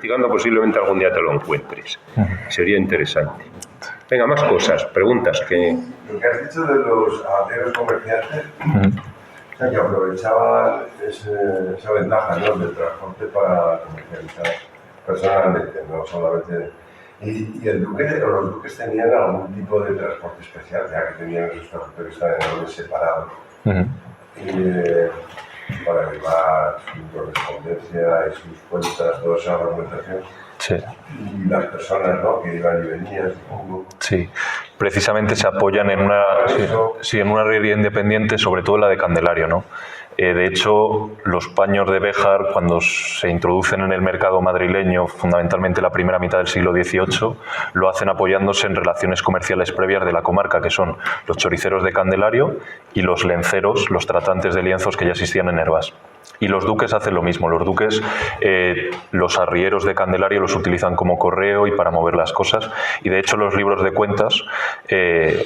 investigando, posiblemente algún día te lo encuentres. Sería interesante. Venga, más cosas, preguntas que... Lo que has dicho de los arrieros comerciantes, o sea, que aprovechaban esa ventaja, ¿no?, del transporte para comercializar personalmente, no solamente... Y el duque, o los duques tenían algún tipo de transporte especial, ya que tenían esos territorios tan enormes separados. Para llevar su correspondencia y sus cuentas, toda esa documentación. Sí. Y las personas, ¿no?, que iban y venían, supongo. Sí, precisamente se apoyan en en una arriería independiente, sobre todo la de Candelario, ¿no? De hecho, los paños de Béjar, cuando se introducen en el mercado madrileño, fundamentalmente la primera mitad del siglo XVIII, lo hacen apoyándose en relaciones comerciales previas de la comarca, que son los choriceros de Candelario y los lenceros, los tratantes de lienzos que ya existían en Hervás. Y los duques hacen lo mismo. Los duques, los arrieros de Candelario los utilizan como correo y para mover las cosas. Y de hecho los libros de cuentas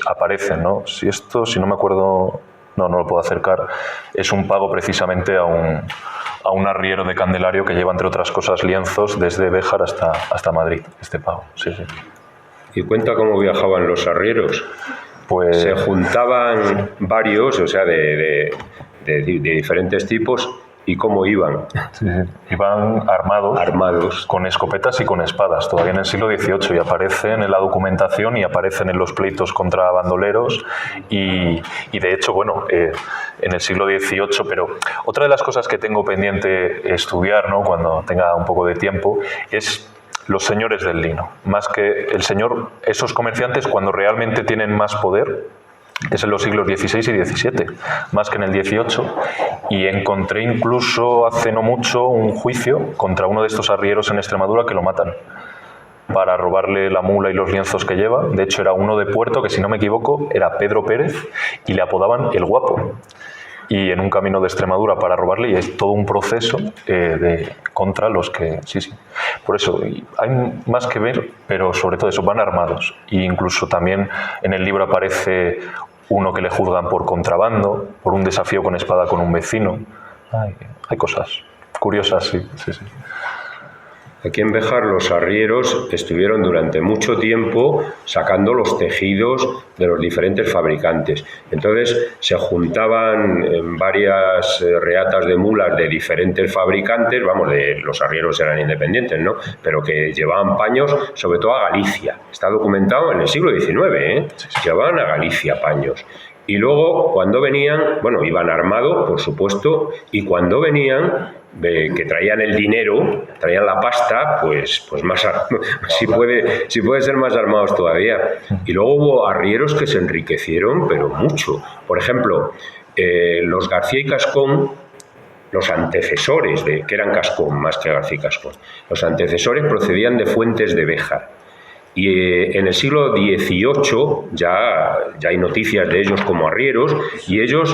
aparecen, ¿no? Si no me acuerdo, no lo puedo acercar, es un pago precisamente a un arriero de Candelario que lleva, entre otras cosas, lienzos desde Béjar hasta Madrid, este pago. Sí. ¿Y cuenta cómo viajaban los arrieros? Pues... Se juntaban varios, o sea, de diferentes tipos. ¿Y cómo iban? Sí. Iban armados, con escopetas y con espadas, todavía en el siglo XVIII, y aparecen en la documentación y aparecen en los pleitos contra bandoleros y de hecho, bueno, en el siglo XVIII, pero otra de las cosas que tengo pendiente estudiar, ¿no?, cuando tenga un poco de tiempo, es los señores del lino. Más que esos comerciantes, cuando realmente tienen más poder, es en los siglos XVI y XVII, más que en el XVIII, y encontré incluso hace no mucho un juicio contra uno de estos arrieros en Extremadura que lo matan para robarle la mula y los lienzos que lleva. De hecho, era uno de Puerto, que si no me equivoco era Pedro Pérez, y le apodaban el Guapo. Y en un camino de Extremadura para robarle, y es todo un proceso contra los que... Sí. Por eso, hay más que ver, pero sobre todo eso, van armados. E incluso también en el libro aparece uno que le juzgan por contrabando, por un desafío con espada con un vecino. Hay cosas curiosas, sí. Aquí en Béjar los arrieros estuvieron durante mucho tiempo sacando los tejidos de los diferentes fabricantes. Entonces se juntaban en varias reatas de mulas de diferentes fabricantes, los arrieros eran independientes, ¿no?, pero que llevaban paños sobre todo a Galicia. Está documentado en el siglo XIX, llevaban a Galicia paños. Y luego, cuando venían, iban armados, por supuesto, y cuando venían, que traían el dinero, traían la pasta, pues más si puede ser más armados todavía. Y luego hubo arrieros que se enriquecieron, pero mucho. Por ejemplo, los García y Cascón, los antecesores que eran Cascón más que García y Cascón, los antecesores procedían de Fuentes de Béjar. Y en el siglo XVIII ya hay noticias de ellos como arrieros, y ellos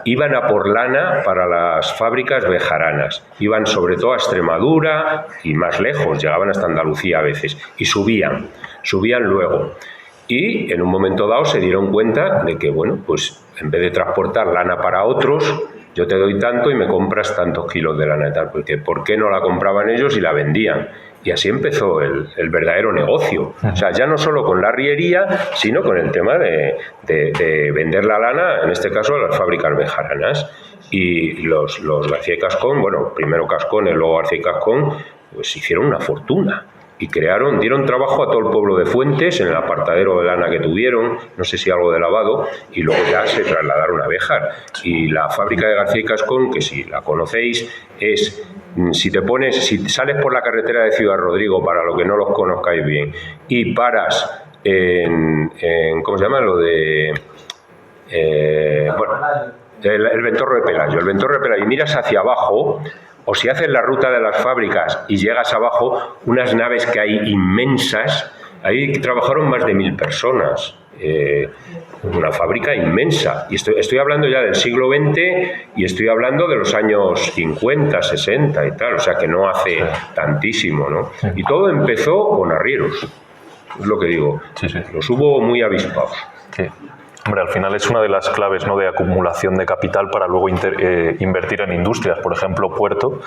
iban a por lana para las fábricas bejaranas. Iban sobre todo a Extremadura y más lejos, llegaban hasta Andalucía a veces, y subían luego. Y en un momento dado se dieron cuenta de que, pues en vez de transportar lana para otros, yo te doy tanto y me compras tantos kilos de lana y tal, porque ¿por qué no la compraban ellos y la vendían? Y así empezó el verdadero negocio. O sea, ya no solo con la arriería, sino con el tema de vender la lana, en este caso a las fábricas bejaranas. Y los García y Cascón, primero Cascón y luego García y Cascón, pues hicieron una fortuna. Y dieron trabajo a todo el pueblo de Fuentes en el apartadero de lana que tuvieron, no sé si algo de lavado, y luego ya se trasladaron a Béjar. Y la fábrica de García y Cascón, que si la conocéis, es, si sales por la carretera de Ciudad Rodrigo, para lo que no los conozcáis bien, y paras en ¿cómo se llama? Lo de... el Ventorro de Pelayo, y miras hacia abajo, o si haces la ruta de las fábricas y llegas abajo, unas naves que hay inmensas, ahí trabajaron más de 1000 personas, una fábrica inmensa, y estoy hablando ya del siglo XX, y estoy hablando de los años 50, 60 y tal, o sea que no hace tantísimo, ¿no? Y todo empezó con arrieros, es lo que digo, los hubo muy avispados. Sí. Hombre, al final es una de las claves, ¿no?, de acumulación de capital para luego invertir en industrias. Por ejemplo, Puerto,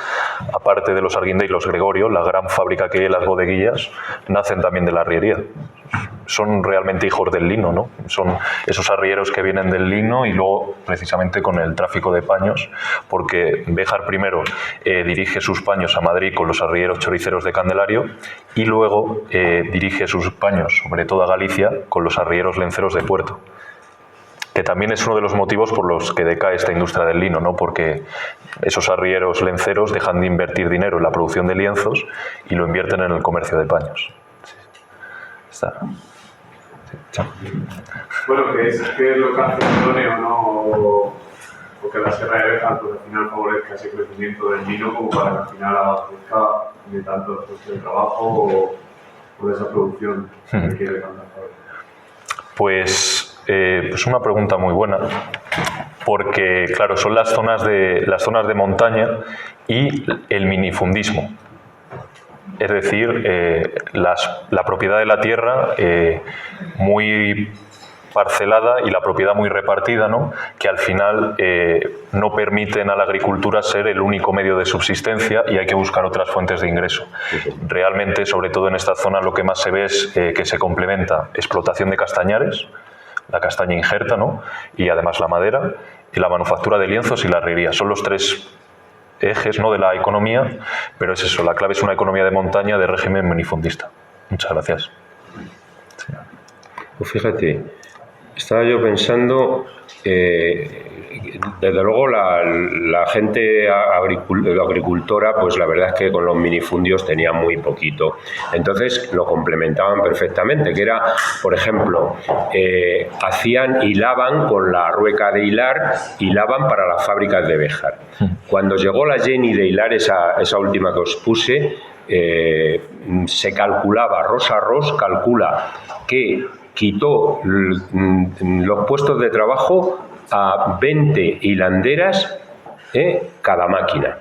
aparte de los Arguindé y los Gregorio, la gran fábrica que hay en las bodeguillas, nacen también de la arriería. Son realmente hijos del lino, ¿no? Son esos arrieros que vienen del lino y luego precisamente con el tráfico de paños, porque Béjar primero dirige sus paños a Madrid con los arrieros choriceros de Candelario y luego dirige sus paños, sobre todo a Galicia, con los arrieros lenceros de Puerto, que también es uno de los motivos por los que decae esta industria del lino, ¿no? Porque esos arrieros lenceros dejan de invertir dinero en la producción de lienzos y lo invierten en el comercio de paños. Está. Sí. Bueno, ¿qué es lo que hace idóneo, ¿no? O que la Sierra de Béjar, pues, al final favorezca ese crecimiento del lino como para que al final abastezca de tanto el puesto de trabajo o de esa producción que quiere tanta fábrica? Pues una pregunta muy buena, porque claro, son las zonas de montaña y el minifundismo. Es decir, la propiedad de la tierra muy parcelada y la propiedad muy repartida, ¿no?, que al final no permiten a la agricultura ser el único medio de subsistencia y hay que buscar otras fuentes de ingreso. Realmente, sobre todo en esta zona, lo que más se ve es que se complementa explotación de castañares, la castaña injerta, ¿no?, y además la madera, y la manufactura de lienzos y la herrería. Son los tres ejes, ¿no?, de la economía, pero es eso, la clave es una economía de montaña de régimen minifundista. Muchas gracias. Sí. Pues fíjate, estaba yo pensando, desde luego la gente agricultora, pues la verdad es que con los minifundios tenían muy poquito. Entonces lo complementaban perfectamente, que era, por ejemplo, hilaban con la rueca de hilar, hilaban para las fábricas de Béjar. Cuando llegó la Jenny de hilar, esa última que os puse, se calculaba, Rosa Ros calcula que quitó los puestos de trabajo a 20 hilanderas cada máquina.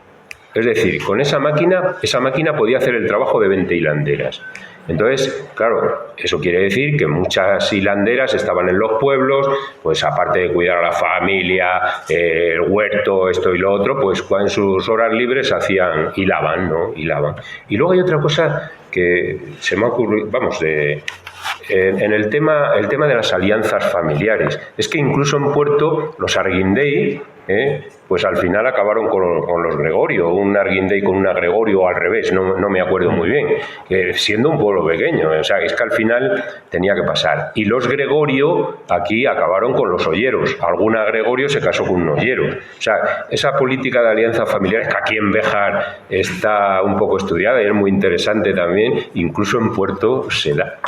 Es decir, con esa máquina podía hacer el trabajo de 20 hilanderas. Entonces, claro, eso quiere decir que muchas hilanderas estaban en los pueblos, pues aparte de cuidar a la familia, el huerto, esto y lo otro, pues en sus horas libres hilaban, ¿no? Hilaban. Y luego hay otra cosa que se me ha ocurrido, en el tema de las alianzas familiares. Es que incluso en Puerto, los Arguindei, pues al final acabaron con los Gregorio, un Arguindei con una Gregorio o al revés, no me acuerdo muy bien, siendo un pueblo pequeño. O sea, es que al final tenía que pasar. Y los Gregorio aquí acabaron con los Olleros. Alguna Gregorio se casó con un Ollero. O sea, esa política de alianzas familiares que aquí en Béjar está un poco estudiada y es muy interesante también, incluso en Puerto se da.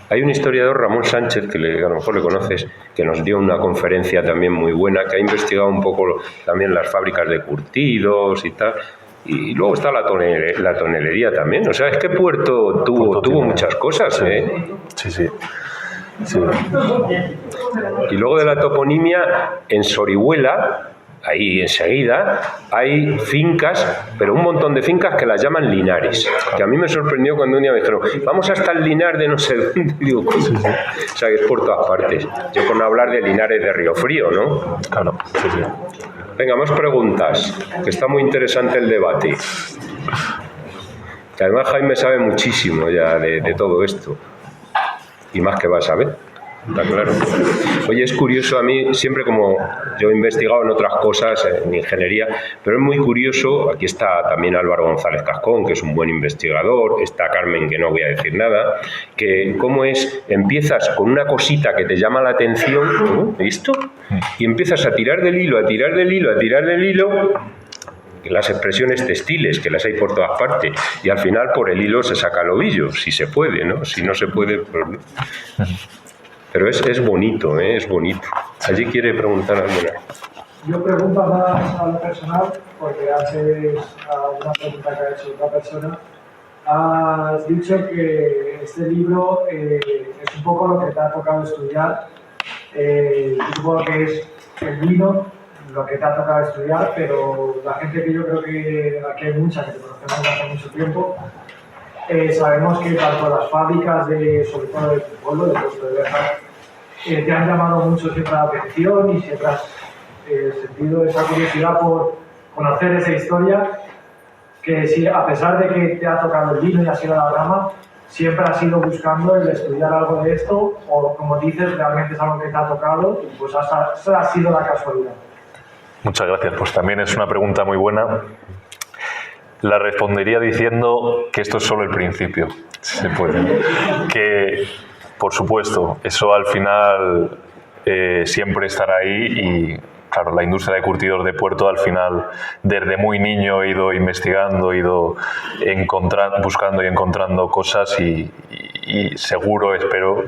Hay un historiador, Ramón Sánchez, que a lo mejor le conoces, que nos dio una conferencia también muy buena, que ha investigado un poco también las fábricas de curtidos y tal. Y luego está la tonelería también. O sea, es que Puerto tuvo muchas cosas, Sí. Y luego de la toponimia, en Sorihuela, ahí enseguida, hay fincas, pero un montón de fincas que las llaman linares. Que a mí me sorprendió cuando un día me dijeron, vamos hasta el linar de no sé dónde. Digo, o sea, que es por todas partes. Yo por no hablar de linares de Río Frío, ¿no? Claro, sí. Venga, más preguntas, que está muy interesante el debate. Que además Jaime sabe muchísimo ya de todo esto. Y más que va a saber. Está claro. Oye, es curioso, a mí siempre, como yo he investigado en otras cosas, en ingeniería, pero es muy curioso, aquí está también Álvaro González Cascón, que es un buen investigador, está Carmen, que no voy a decir nada, que cómo empiezas con una cosita que te llama la atención, ¿listo? Y empiezas a tirar del hilo, las expresiones textiles, que las hay por todas partes, y al final por el hilo se saca el ovillo, si se puede, ¿no? Si no se puede, pues no. Pero es bonito, es bonito. ¿Allí quiere preguntar alguna? Yo pregunto más a lo personal, porque antes a una pregunta que ha hecho otra persona, has dicho que este libro es un poco lo que te ha tocado estudiar. Supongo que es el vino, lo que te ha tocado estudiar, pero la gente que yo creo que aquí hay mucha, que te conocemos hace mucho tiempo, sabemos que tanto las fábricas, sobre todo del pueblo, del puesto de Béjar, te han llamado mucho siempre la atención y siempre has sentido esa curiosidad por conocer esa historia, que si, a pesar de que te ha tocado el vino y ha sido la rama, siempre has ido buscando el estudiar algo de esto, o como dices, realmente es algo que te ha tocado y pues ha sido la casualidad. Muchas gracias. Pues también es una pregunta muy buena. La respondería diciendo que esto es solo el principio. Se puede. Que, por supuesto, eso al final siempre estará ahí y, claro, la industria de curtidor de puerto al final, desde muy niño he ido investigando, he ido buscando y encontrando cosas y seguro, espero,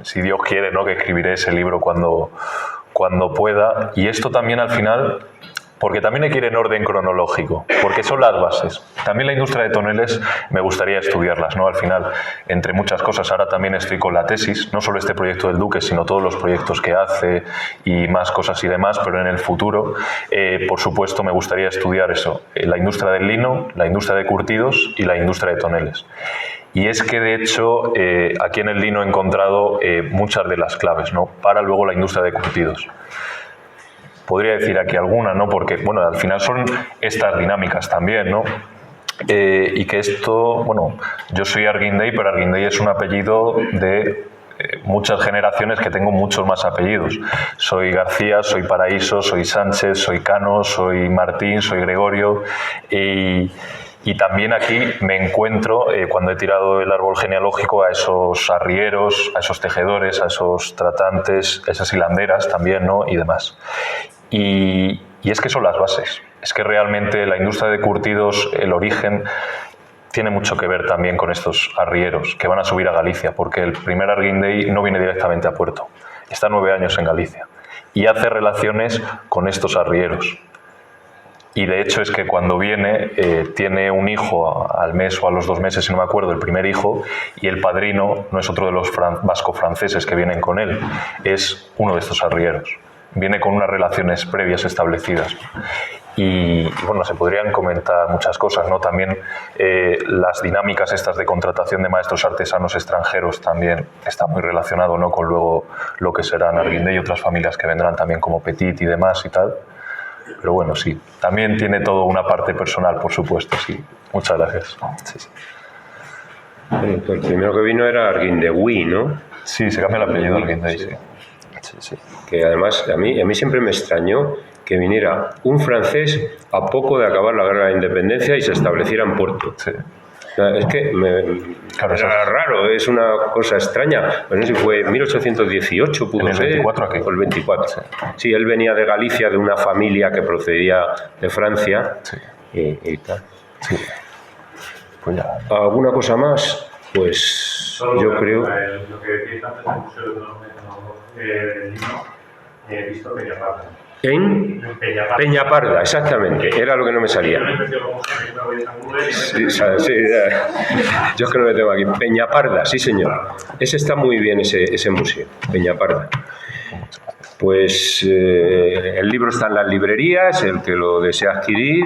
si Dios quiere, ¿no?, que escribiré ese libro cuando pueda. Y esto también al final, porque también hay que ir en orden cronológico, porque son las bases. También la industria de toneles me gustaría estudiarlas, ¿no? Al final, entre muchas cosas, ahora también estoy con la tesis, no solo este proyecto del Duque, sino todos los proyectos que hace y más cosas y demás, pero en el futuro, por supuesto, me gustaría estudiar eso, la industria del lino, la industria de curtidos y la industria de toneles. Y es que, de hecho, aquí en el lino he encontrado muchas de las claves, ¿no?, para luego la industria de curtidos. Podría decir aquí alguna, ¿no?, porque, bueno, al final son estas dinámicas también, ¿no? Y que esto, bueno, yo soy Arguindey, pero Arguindey es un apellido de muchas generaciones que tengo muchos más apellidos. Soy García, soy Paraíso, soy Sánchez, soy Cano, soy Martín, soy Gregorio y también aquí me encuentro, cuando he tirado el árbol genealógico, a esos arrieros, a esos tejedores, a esos tratantes, a esas hilanderas también, ¿no?, y demás. Y es que son las bases. Es que realmente la industria de curtidos, el origen, tiene mucho que ver también con estos arrieros que van a subir a Galicia, porque el primer Arguindey no viene directamente a puerto. Está 9 años en Galicia y hace relaciones con estos arrieros. Y de hecho es que cuando viene, tiene un hijo al mes o a los 2 meses, si no me acuerdo, el primer hijo, y el padrino no es otro de los vasco-franceses que vienen con él, es uno de estos arrieros. Viene con unas relaciones previas establecidas. Y bueno, se podrían comentar muchas cosas, ¿no? También las dinámicas estas de contratación de maestros artesanos extranjeros también está muy relacionado, ¿no?, con luego lo que serán Arguindey y otras familias que vendrán también como Petit y demás y tal. Pero bueno, sí, también tiene todo una parte personal, por supuesto, sí. Muchas gracias. Sí, sí. Pues el primero que vino era Arguindegui, ¿no? Sí, se cambia el apellido Arguindey, sí. Sí, sí. Que además a mí siempre me extrañó que viniera un francés a poco de acabar la guerra de la independencia y se estableciera en Puerto. Sí. Es que era raro, es una cosa extraña. No sé si fue 1818, pudo el ser. 24 aquí. O el 24. Sí, él venía de Galicia, de una familia que procedía de Francia. Sí. Y tal. Sí. Pues ya. ¿Alguna cosa más? Pues solo yo creo. Lo que decís antes del Museo del Lino, he visto Peñaparda. En Peñaparda, exactamente, era lo que no me salía. Sí, yo es que no me tengo aquí. Peñaparda, sí señor. Ese está muy bien, ese museo, Peñaparda. Pues el libro está en las librerías, el que lo desea adquirir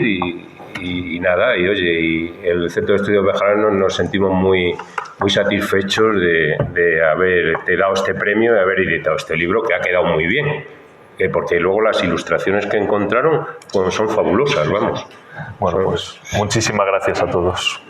y nada, y oye, y el Centro de Estudios Bejarano nos sentimos muy satisfechos de haberte dado este premio, de haber editado este libro, que ha quedado muy bien. Porque luego las ilustraciones que encontraron pues, son fabulosas, vamos. Bueno, pues muchísimas gracias a todos.